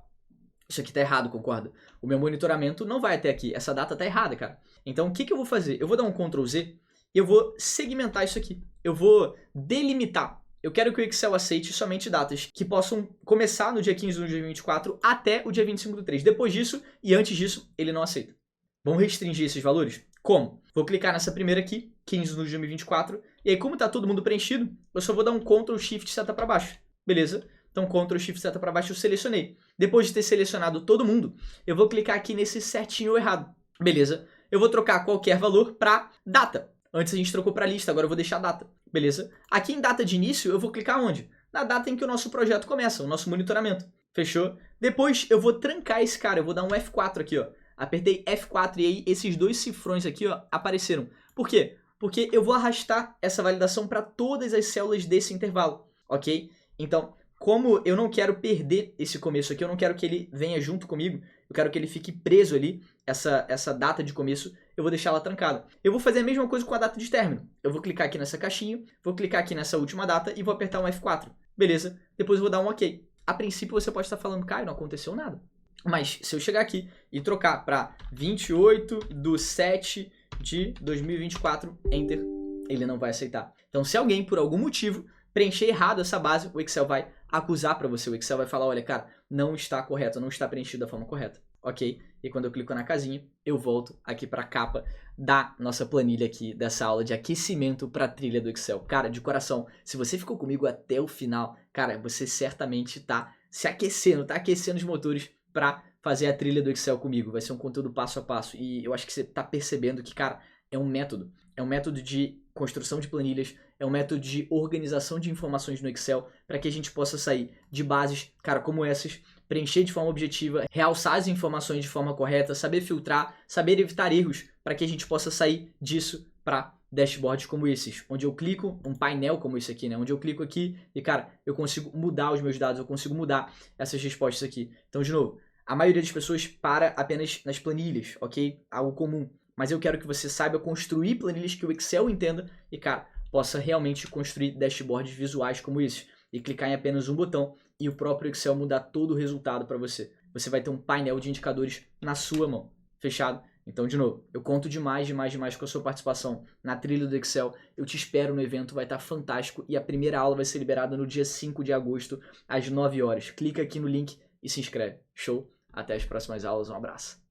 isso aqui tá errado, concorda? O meu monitoramento não vai até aqui, essa data tá errada, cara. Então o que eu vou fazer? Eu vou dar um Ctrl Z e eu vou segmentar isso aqui. Eu vou delimitar. Eu quero que o Excel aceite somente datas que possam começar no dia 15 de 2024 até o dia 25/3. Depois disso e antes disso, ele não aceita. Vamos restringir esses valores? Como? Vou clicar nessa primeira aqui, 15 de 2024, e aí como está todo mundo preenchido, eu só vou dar um Ctrl Shift seta para baixo. Beleza? Então Ctrl Shift seta para baixo eu selecionei. Depois de ter selecionado todo mundo, eu vou clicar aqui nesse certinho ou errado. Beleza? Eu vou trocar qualquer valor para data. Antes a gente trocou para lista, agora eu vou deixar data, beleza? Aqui em data de início, eu vou clicar onde? Na data em que o nosso projeto começa, o nosso monitoramento. Fechou? Depois eu vou trancar esse cara, eu vou dar um F4 aqui, ó. Apertei F4 e aí esses dois cifrões aqui, ó, apareceram. Por quê? Porque eu vou arrastar essa validação para todas as células desse intervalo, ok? Então, como eu não quero perder esse começo aqui, eu não quero que ele venha junto comigo, eu quero que ele fique preso ali, essa data de começo, eu vou deixar ela trancada. Eu vou fazer a mesma coisa com a data de término. Eu vou clicar aqui nessa caixinha, vou clicar aqui nessa última data e vou apertar um F4. Beleza? Depois eu vou dar um OK. A princípio você pode estar falando, Caio, não aconteceu nada. Mas se eu chegar aqui e trocar para 28/7 de 2024, Enter, ele não vai aceitar. Então se alguém, por algum motivo, preencher errado essa base, o Excel vai acusar para você. O Excel vai falar, olha, cara, não está correto, não está preenchido da forma correta. Ok? E quando eu clico na casinha, eu volto aqui para a capa da nossa planilha aqui, dessa aula de aquecimento para a trilha do Excel. Cara, de coração, se você ficou comigo até o final, cara, você certamente tá se aquecendo, tá aquecendo os motores para fazer a trilha do Excel comigo. Vai ser um conteúdo passo a passo. E eu acho que você tá percebendo que, cara, é um método de construção de planilhas, é um método de organização de informações no Excel para que a gente possa sair de bases, cara, como essas, preencher de forma objetiva, realçar as informações de forma correta, saber filtrar, saber evitar erros para que a gente possa sair disso para dashboards como esses, onde eu clico, um painel como esse aqui, né? Onde eu clico aqui e, cara, eu consigo mudar os meus dados, eu consigo mudar essas respostas aqui. Então, de novo, a maioria das pessoas para apenas nas planilhas, ok? Algo comum. Mas eu quero que você saiba construir planilhas que o Excel entenda e, cara, possa realmente construir dashboards visuais como esses. E clicar em apenas um botão e o próprio Excel mudar todo o resultado para você. Você vai ter um painel de indicadores na sua mão. Fechado? Então, de novo, eu conto demais com a sua participação na trilha do Excel. Eu te espero no evento, vai estar fantástico. E a primeira aula vai ser liberada no dia 5 de agosto, às 9 horas. Clica aqui no link e se inscreve. Show? Até as próximas aulas. Um abraço.